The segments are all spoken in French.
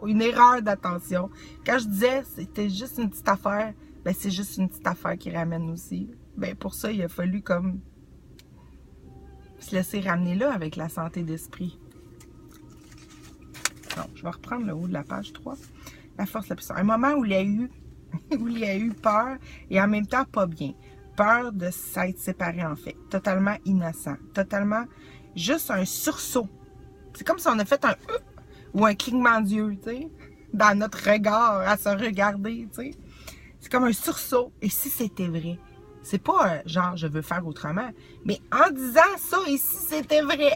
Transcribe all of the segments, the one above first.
une erreur d'attention. Quand je disais c'était juste une petite affaire, ben c'est juste une petite affaire qui ramène aussi. Ben pour ça, il a fallu comme se laisser ramener là avec la santé d'esprit. Non, je vais reprendre le haut de la page 3. La force la puissance. Un moment où il y a eu peur et en même temps pas bien. Peur de s'être séparé en fait. Totalement innocent. Totalement juste un sursaut. C'est comme si on a fait un ou un clignement d'yeux, tu sais, dans notre regard, à se regarder, tu sais. C'est comme un sursaut. Et si c'était vrai? C'est pas genre, je veux faire autrement. Mais en disant ça, et si c'était vrai?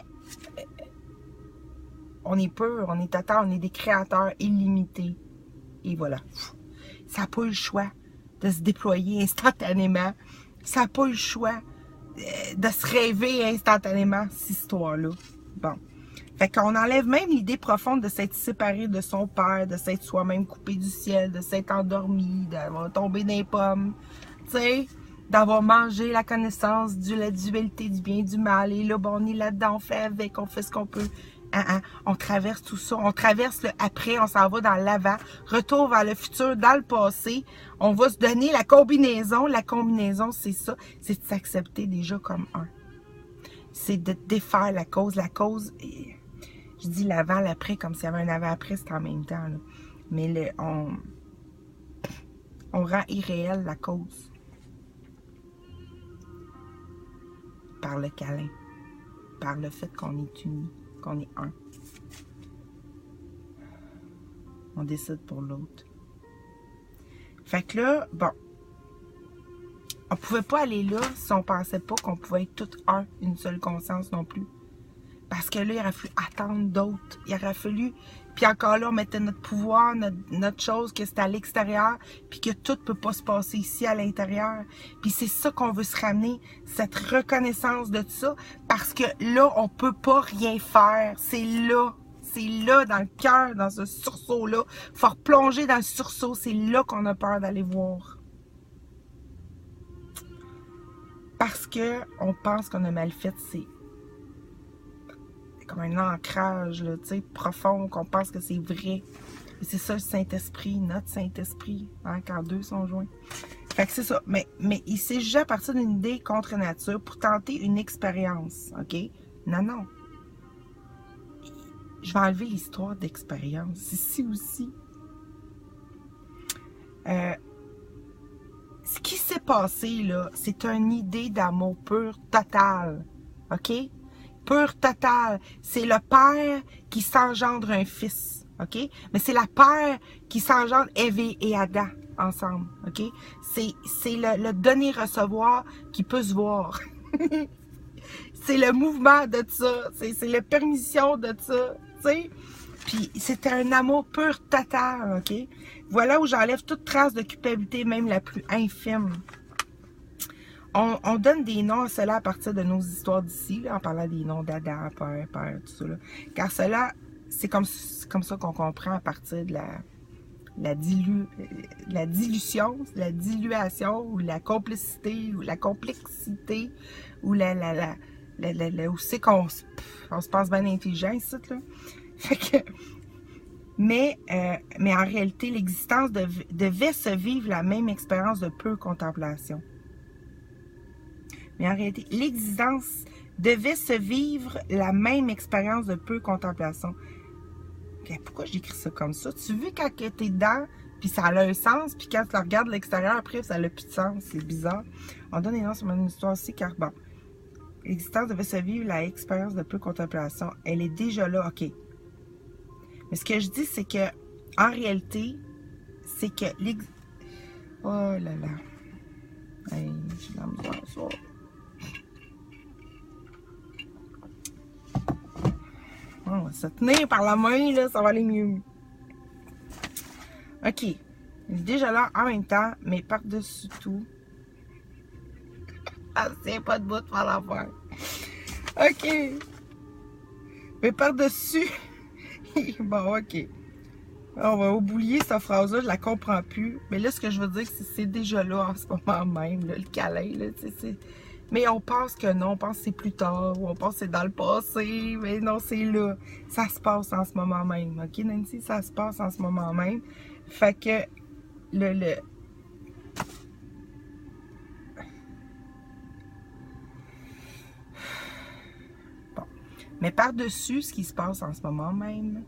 On est pur, on est total, on est des créateurs illimités. Et voilà. Ça n'a pas eu le choix de se déployer instantanément. Ça n'a pas eu le choix de se rêver instantanément, cette histoire-là. Bon. Fait qu'on enlève même l'idée profonde de s'être séparé de son père, de s'être soi-même coupé du ciel, de s'être endormi, d'avoir tombé dans les pommes, tu sais, d'avoir mangé la connaissance de la dualité du bien et du mal. Et là, bon, on est là-dedans, on fait avec, on fait ce qu'on peut. On traverse tout ça, on traverse le après, on s'en va dans l'avant, retour vers le futur, dans le passé. On va se donner la combinaison. La combinaison, c'est ça, c'est de s'accepter déjà comme un. C'est de défaire la cause. La cause, je dis l'avant, l'après, comme s'il y avait un avant-après, c'est en même temps. Là. Mais on rend irréel la cause. Par le câlin. Par le fait qu'on est unis, qu'on est un. On décide pour l'autre. Fait que là, bon. On pouvait pas aller là si on pensait pas qu'on pouvait être tout un, une seule conscience non plus. Parce que là, il aurait fallu attendre d'autres. Il aurait fallu... Puis encore là, on mettait notre pouvoir, notre chose, que c'est à l'extérieur, puis que tout peut pas se passer ici à l'intérieur. Puis c'est ça qu'on veut se ramener, cette reconnaissance de ça, parce que là, on peut pas rien faire. C'est là, dans le cœur, dans ce sursaut-là. Faut replonger dans le sursaut, c'est là qu'on a peur d'aller voir. Parce que on pense qu'on a mal fait, c'est comme un ancrage, là, tu sais, profond, qu'on pense que c'est vrai. Et c'est ça le Saint-Esprit, notre Saint-Esprit, hein, quand deux sont joints. Fait que c'est ça. Mais il s'est jugé à partir d'une idée contre nature pour tenter une expérience, OK? Non. Je vais enlever l'histoire d'expérience. Ici aussi. Ce qui s'est passé, là, c'est une idée d'amour pur, total, OK? Pur total. C'est le père qui s'engendre un fils, OK? Mais c'est la père qui s'engendre Ève et Adam ensemble, OK? C'est le donner-recevoir qui peut se voir. C'est le mouvement de ça. C'est la permission de ça, tu sais? Puis c'était un amour pur total, OK? Voilà où j'enlève toute trace de culpabilité, même la plus infime. On donne des noms à cela à partir de nos histoires d'ici, en parlant des noms d'Adam, père, tout ça. Là. Car cela, c'est comme ça qu'on comprend à partir de la dilution, la diluation, ou la complicité, ou la complexité, ou où c'est qu'on se pense bien intelligent, ici, là. Fait que... Mais en réalité, l'existence devait se vivre la même expérience de peu contemplation. Mais en réalité, l'existence devait se vivre la même expérience de peu contemplation. Okay, pourquoi j'écris ça comme ça? Tu veux quand tu es dedans, puis ça a un sens, puis quand tu regardes de l'extérieur, après, ça n'a plus de sens. C'est bizarre. On donne des noms sur mon histoire aussi, car bon, l'existence devait se vivre la expérience de peu contemplation. Elle est déjà là, OK. Mais ce que je dis, c'est que, en réalité, c'est que oh là là. Hey, j'ai la misère à ça. On va se tenir par la main, là, ça va aller mieux. OK. Il est déjà là en même temps, mais par-dessus tout. Ah, c'est pas de bout de faire l'affaire. OK. Mais par-dessus. Bon, OK. On va oublier cette phrase-là, je la comprends plus. Mais là, ce que je veux dire, c'est déjà là en ce moment même, là, le câlin, là, Mais on pense que non, on pense que c'est plus tard, ou on pense que c'est dans le passé, mais non, c'est là. Ça se passe en ce moment même, ok Nancy? Ça se passe en ce moment même. Fait que le bon. Mais par-dessus ce qui se passe en ce moment même,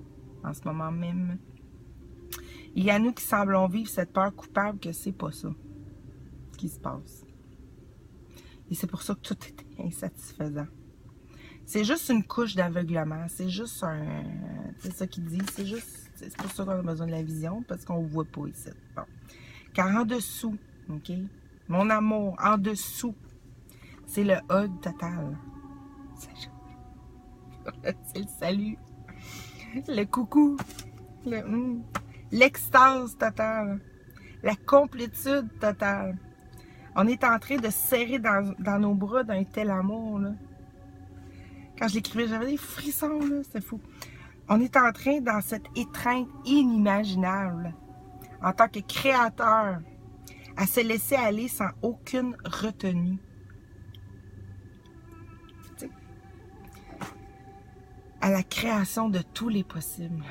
il y a nous qui semblons vivre cette peur coupable que c'est pas ça qui se passe. Et c'est pour ça que tout est insatisfaisant. C'est juste une couche d'aveuglement. C'est juste un... C'est ça qu'il dit. C'est pour ça qu'on a besoin de la vision, parce qu'on ne voit pas ici. Bon. Car en dessous, OK? Mon amour, en dessous, c'est le hug total. C'est le salut. Le coucou. L'extase totale. La complétude totale. On est en train de serrer dans nos bras d'un tel amour, là. Quand je l'écrivais, j'avais des frissons, là. C'était fou. On est en train, dans cette étreinte inimaginable, en tant que créateur, à se laisser aller sans aucune retenue. T'sais, à la création de tous les possibles.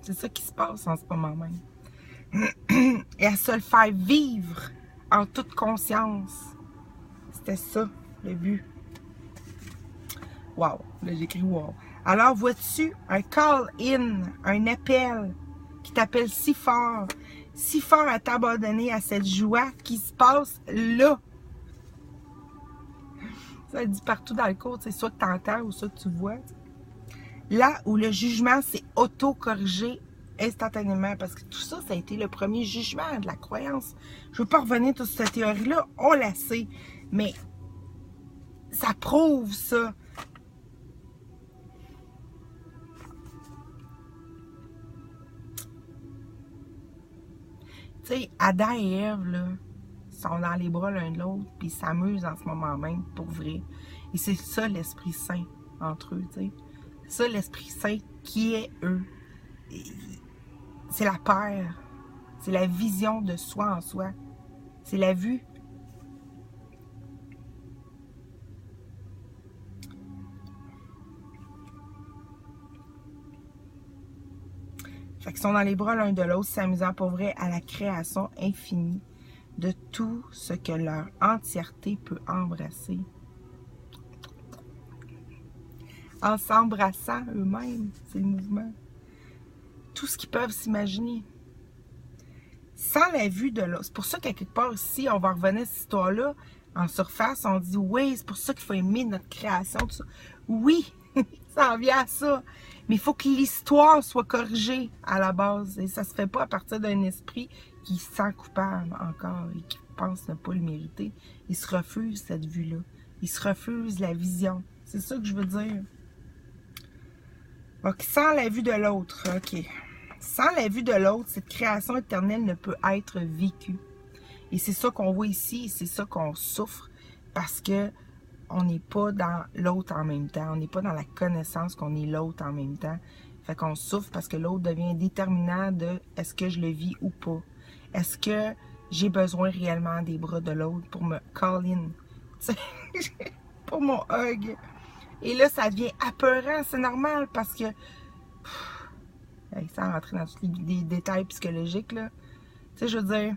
C'est ça qui se passe en ce moment même. Et à se le faire vivre en toute conscience. C'était ça, le but. Wow, là j'écris wow. Alors vois-tu un call-in, un appel qui t'appelle si fort à t'abandonner à cette joie qui se passe là. Ça dit partout dans le cours, c'est soit que tu entends ou soit que tu vois. Là où le jugement s'est auto-corrigé instantanément, parce que tout ça, ça a été le premier jugement de la croyance. Je ne veux pas revenir sur cette théorie-là, on la sait, mais ça prouve ça. Tu sais, Adam et Ève, là, sont dans les bras l'un de l'autre, puis ils s'amusent en ce moment même, pour vrai. Et c'est ça l'Esprit Saint entre eux, tu sais. C'est ça l'Esprit Saint qui est eux. C'est la peur. C'est la vision de soi en soi. C'est la vue. Fait qu'ils sont dans les bras l'un de l'autre, s'amusant pour vrai à la création infinie de tout ce que leur entièreté peut embrasser. En s'embrassant eux-mêmes, c'est le mouvement. Tout ce qu'ils peuvent s'imaginer. Sans la vue de l'autre. C'est pour ça qu'à quelque part ici, on va revenir à cette histoire-là, en surface, on dit oui, c'est pour ça qu'il faut aimer notre création, tout ça. Oui, ça en vient à ça. Mais il faut que l'histoire soit corrigée à la base. Et ça ne se fait pas à partir d'un esprit qui se sent coupable encore et qui pense ne pas le mériter. Il se refuse cette vue-là. Il se refuse la vision. C'est ça que je veux dire. Donc, sans la vue de l'autre, ok. Sans la vue de l'autre, cette création éternelle ne peut être vécue. Et c'est ça qu'on voit ici, c'est ça qu'on souffre, parce que on n'est pas dans l'autre en même temps. On n'est pas dans la connaissance qu'on est l'autre en même temps. Fait qu'on souffre parce que l'autre devient déterminant de est-ce que je le vis ou pas. Est-ce que j'ai besoin réellement des bras de l'autre pour me call in, pour mon hug. Et là, ça devient apeurant, c'est normal parce que, sans rentrer dans tous les détails psychologiques, là, tu sais, je veux dire,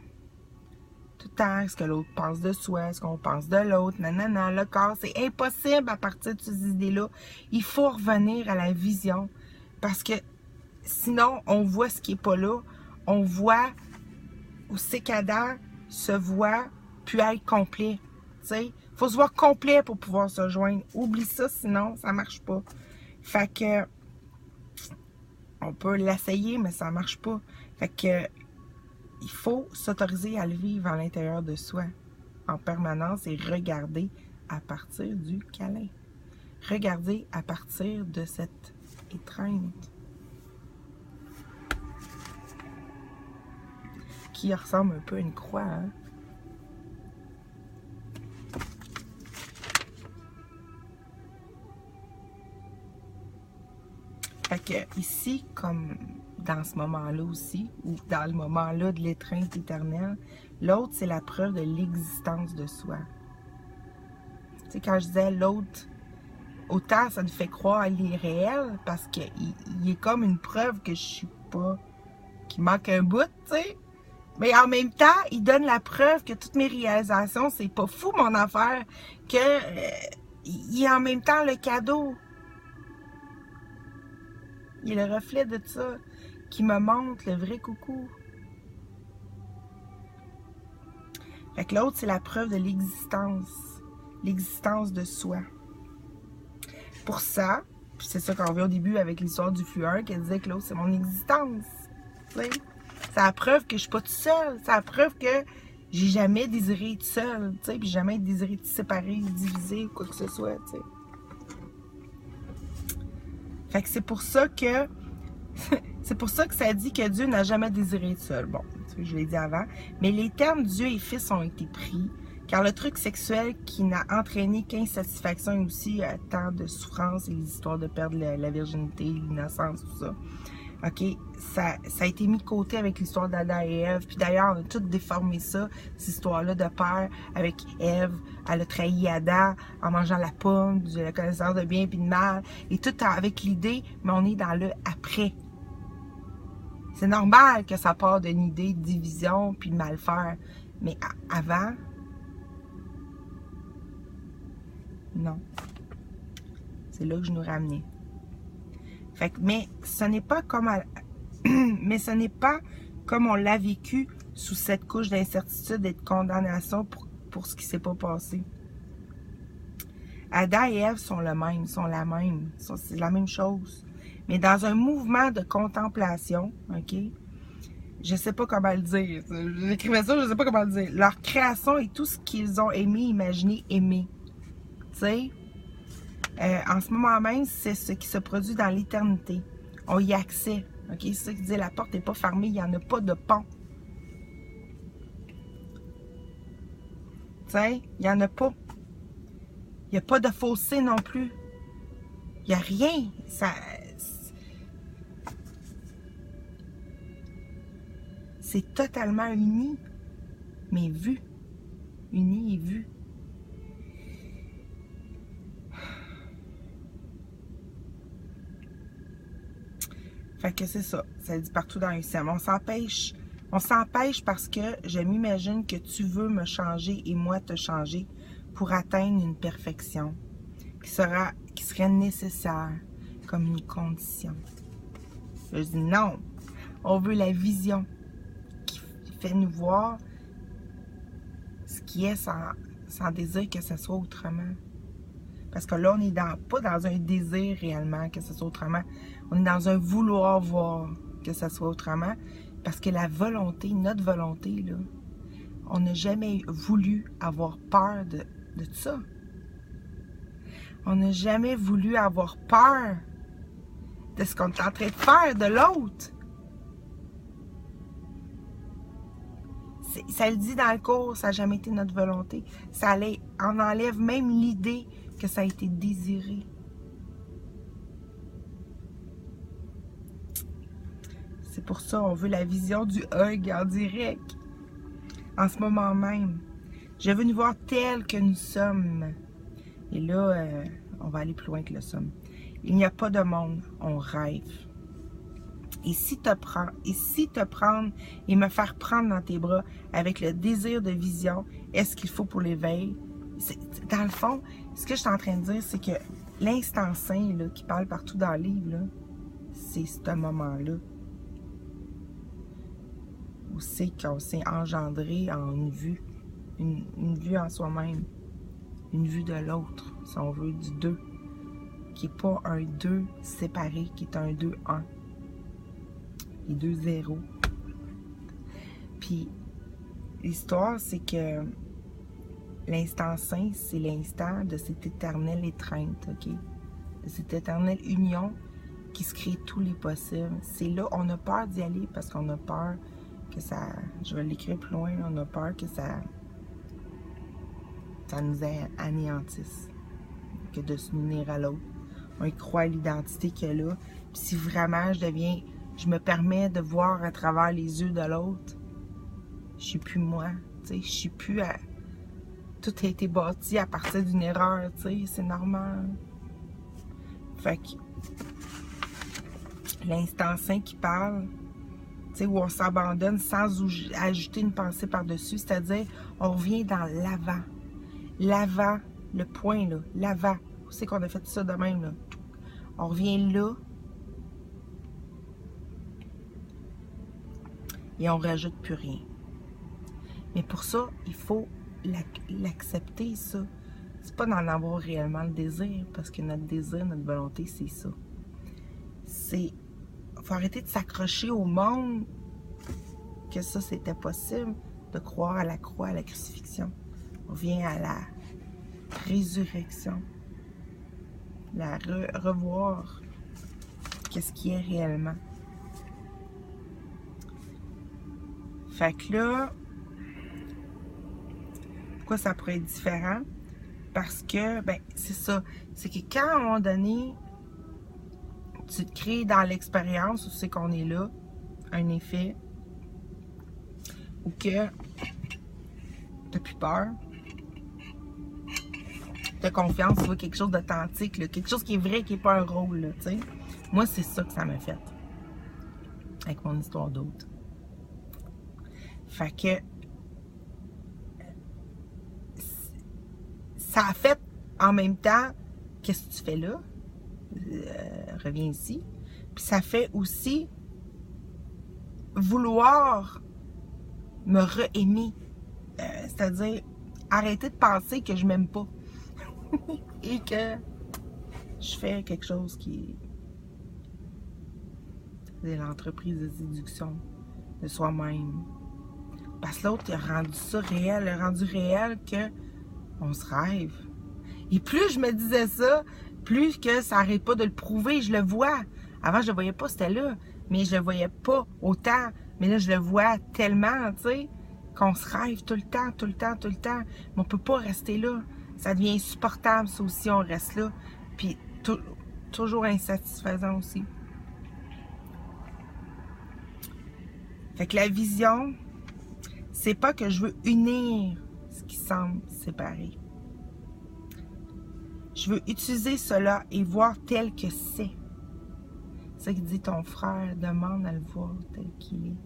tout le temps, ce que l'autre pense de soi, ce qu'on pense de l'autre, nanana, le corps, c'est impossible à partir de ces idées-là. Il faut revenir à la vision parce que sinon, on voit ce qui n'est pas là, on voit où c'est qu'Adam se voit puis être complet, tu sais. Il faut se voir complet pour pouvoir se joindre. Oublie ça, sinon, ça marche pas. Fait que, on peut l'essayer, mais ça marche pas. Fait que, il faut s'autoriser à le vivre à l'intérieur de soi, en permanence, et regarder à partir du câlin. Regarder à partir de cette étreinte. Qui ressemble un peu à une croix, hein? Fait que ici, comme dans ce moment-là aussi, ou dans le moment-là de l'étreinte éternelle, l'autre, c'est la preuve de l'existence de soi. Tu sais, quand je disais l'autre, autant ça nous fait croire à l'irréel parce qu'il est comme une preuve que je suis pas, qu'il manque un bout, tu sais. Mais en même temps, il donne la preuve que toutes mes réalisations, c'est pas fou mon affaire, que il est en même temps le cadeau. Il est le reflet de ça qui me montre le vrai coucou. Fait que l'autre, c'est la preuve de l'existence de soi. Pour ça, puis c'est ça qu'on revient au début avec l'histoire du flueur, qu'elle disait que l'autre, c'est mon existence. Tu sais? C'est la preuve que je suis pas toute seule. C'est la preuve que j'ai jamais désiré être seule, tu sais, puis jamais désiré être séparée, divisée, quoi que ce soit, tu sais. Fait que c'est pour ça que ça dit que Dieu n'a jamais désiré être seul. Bon, je l'ai dit avant. Mais les termes Dieu et Fils ont été pris, car le truc sexuel qui n'a entraîné qu'insatisfaction et aussi tant de souffrance et les histoires de perdre la virginité, l'innocence, tout ça. OK, ça a été mis de côté avec l'histoire d'Adam et Ève. Puis d'ailleurs, on a tout déformé ça, cette histoire-là de père avec Ève. Elle a trahi Adam en mangeant la pomme, de la connaissance de bien et de mal. Et tout avec l'idée, mais on est dans le après. C'est normal que ça part d'une idée de division puis de mal faire. Mais avant, non. C'est là que je nous ramenais. Fait que, mais ce n'est pas comme on l'a vécu sous cette couche d'incertitude et de condamnation pour ce qui s'est pas passé. Adam et Ève sont le même, sont la même, c'est la même chose. Mais dans un mouvement de contemplation, OK? Je sais pas comment le dire. J'écrivais ça, je sais pas comment le dire. Leur création et tout ce qu'ils ont aimé, imaginé, aimé. Tu sais? En ce moment même, c'est ce qui se produit dans l'éternité. On y a accès. OK? C'est ça qui dit, la porte n'est pas fermée, il n'y en a pas de pont. Tu sais? Il n'y en a pas. Il n'y a pas de fossé non plus. Il n'y a rien. C'est totalement uni, mais vu. Uni et vu. Fait que c'est ça. Ça dit partout dans UCM. On s'empêche parce que je m'imagine que tu veux me changer et moi te changer pour atteindre une perfection qui serait nécessaire comme une condition. Je dis non. On veut la vision qui fait nous voir ce qui est sans désir que ce soit autrement. Parce que là, on n'est pas dans un désir réellement que ce soit autrement. On est dans un vouloir voir que ce soit autrement. Parce que la volonté, notre volonté, là, on n'a jamais voulu avoir peur de tout ça. On n'a jamais voulu avoir peur de ce qu'on est en train de faire de l'autre. Ça le dit dans le cours, ça n'a jamais été notre volonté. On enlève même l'idée que ça a été désiré. C'est pour ça on veut la vision du hug en direct. En ce moment même. Je veux nous voir tels que nous sommes. Et là, on va aller plus loin que le somme. Il n'y a pas de monde, on rêve. Et si te prendre et me faire prendre dans tes bras avec le désir de vision, est-ce qu'il faut pour l'éveil? Dans le fond, ce que je suis en train de dire, c'est que l'instant saint là, qui parle partout dans le livre, c'est ce moment-là où c'est qu'on s'est engendré en une vue en soi-même, une vue de l'autre, si on veut, du deux, qui n'est pas un deux séparé, qui est un deux un. Les deux zéros. Puis, l'histoire, c'est que l'instant saint, c'est l'instant de cette éternelle étreinte, OK? De cette éternelle union qui se crée tous les possibles. C'est là, on a peur d'y aller parce qu'on a peur que ça... Je vais l'écrire plus loin, on a peur que ça nous anéantisse. Que de se unir à l'autre. On y croit à l'identité qu'il y a là. Puis si vraiment je me permets de voir à travers les yeux de l'autre, je suis plus moi, tu sais, je suis plus tout a été bâti à partir d'une erreur, tu sais, c'est normal. Fait que l'instant sain qui parle, tu sais, où on s'abandonne sans ajouter une pensée par-dessus, c'est-à-dire, on revient dans l'avant. L'avant, le point, là, l'avant. Où c'est qu'on a fait ça de même, là? On revient là. Et on rajoute plus rien. Mais pour ça, il faut l'accepter, ça. C'est pas d'en avoir réellement le désir, parce que notre désir, notre volonté, c'est ça. Il faut arrêter de s'accrocher au monde que ça, c'était possible, de croire à la croix, à la crucifixion. On vient à la résurrection. Revoir qu'est-ce qui est réellement. Fait que là, pourquoi ça pourrait être différent? Parce que, ben, c'est ça. C'est que quand, à un moment donné, tu te crées dans l'expérience où c'est qu'on est là, un effet, ou que t'as plus peur, t'as confiance, tu vois quelque chose d'authentique, quelque chose qui est vrai, qui n'est pas un rôle, là, tu sais. Moi, c'est ça que ça m'a fait. Avec mon histoire d'autre. Fait que ça a fait en même temps, qu'est-ce que tu fais là? Reviens ici. Puis ça fait aussi vouloir me re-aimer. C'est-à-dire arrêter de penser que je m'aime pas. Et que je fais quelque chose qui est l'entreprise de séduction de soi-même. Parce que l'autre, il a rendu ça réel, il a rendu réel que on se rêve. Et plus je me disais ça, plus que ça n'arrête pas de le prouver, je le vois. Avant, je le voyais pas, c'était là, mais je le voyais pas autant. Mais là, je le vois tellement, tu sais, qu'on se rêve tout le temps, tout le temps, tout le temps. Mais on peut pas rester là. Ça devient insupportable, ça aussi, on reste là. Puis, toujours insatisfaisant aussi. Fait que la vision, c'est pas que je veux unir ce qui semble séparé. Je veux utiliser cela et voir tel que c'est. C'est ça qui dit ton frère, demande à le voir tel qu'il est.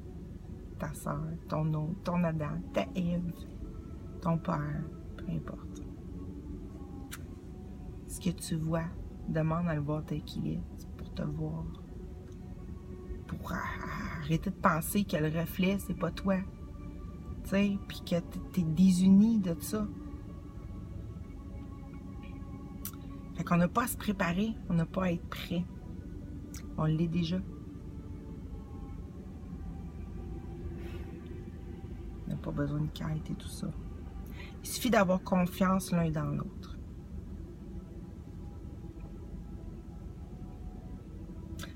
Ta soeur, ton autre, ton Adam, ta Ève, ton père, peu importe. Ce que tu vois, demande à le voir tel qu'il est. C'est pour te voir. Pour arrêter de penser que le reflet, c'est pas toi. Tu sais, puis que t'es désuni de ça. Fait qu'on n'a pas à se préparer, on n'a pas à être prêt. On l'est déjà. On n'a pas besoin de quête et tout ça. Il suffit d'avoir confiance l'un dans l'autre.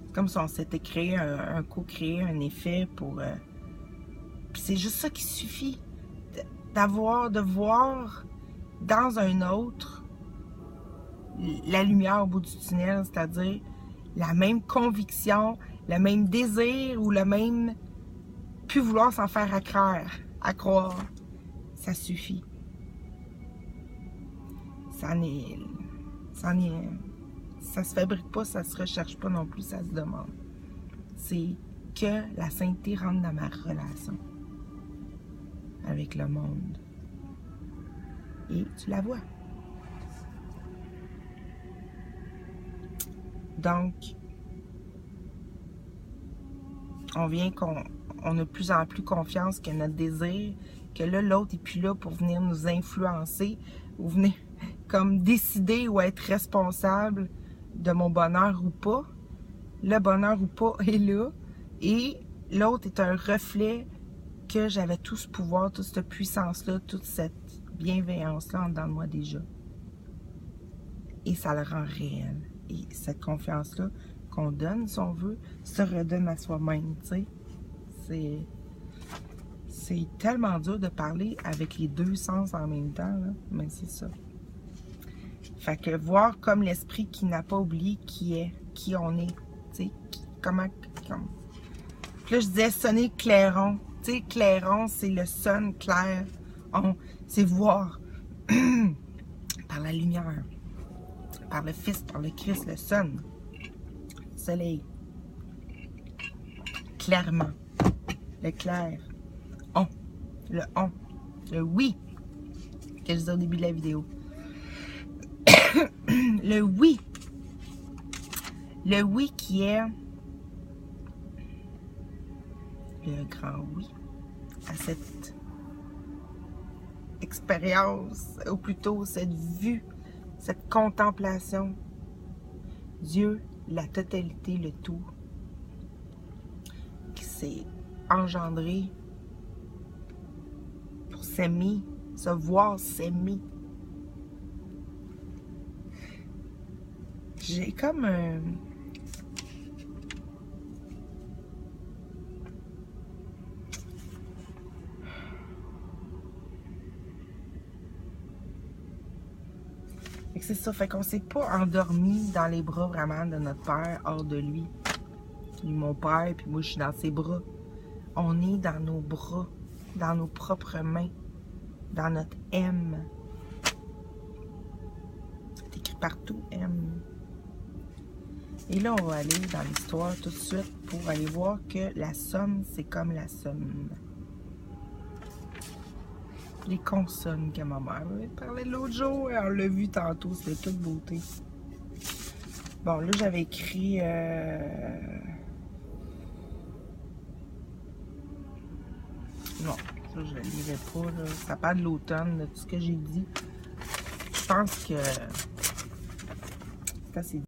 C'est comme si on s'était créé co-créé un effet pour... Puis c'est juste ça qui suffit. De voir dans un autre la lumière au bout du tunnel, c'est-à-dire la même conviction, le même désir ou le même plus vouloir s'en faire à croire. Ça suffit. Ça se fabrique pas, ça se recherche pas non plus, ça se demande. C'est que la sainteté rentre dans ma relation avec le monde. Et tu la vois. Donc, on vient qu'on a de plus en plus confiance que notre désir, que là, l'autre n'est plus là pour venir nous influencer ou venir comme décider ou être responsable de mon bonheur ou pas. Le bonheur ou pas est là. Et l'autre est un reflet que j'avais tout ce pouvoir, toute cette puissance-là, toute cette bienveillance-là en dedans de moi déjà. Et ça le rend réel. Et cette confiance-là qu'on donne, si on veut, se redonne à soi-même, tu sais. C'est tellement dur de parler avec les deux sens en même temps, là, mais c'est ça. Fait que voir comme l'esprit qui n'a pas oublié qui on est, tu sais, comment... Puis là, je disais sonner clairon. Tu sais, clairon, c'est le sun clair. C'est voir. par la lumière, par le Fils, par le Christ, le Son, le soleil. Clairement, le clair, le oui, que je disais au début de la vidéo. Le oui qui est le grand oui à cette expérience, ou plutôt cette vue, cette contemplation. Dieu, la totalité, le tout, qui s'est engendré pour s'aimer, se voir s'aimer. J'ai comme un... C'est ça, fait qu'on s'est pas endormi dans les bras vraiment de notre Père, hors de lui. Lui, mon Père, puis moi je suis dans ses bras. On est dans nos bras, dans nos propres mains, dans notre M. C'est écrit partout, M. Et là, on va aller dans l'histoire tout de suite pour aller voir que la somme, c'est comme la somme. Les consonnes que ma mère m'avait parlé l'autre jour, on l'a vu tantôt, c'était toute beauté. Bon, là, j'avais écrit... Non, ça, je ne le lirai pas, là. Ça parle de l'automne, de tout ce que j'ai dit. Je pense que... c'est assez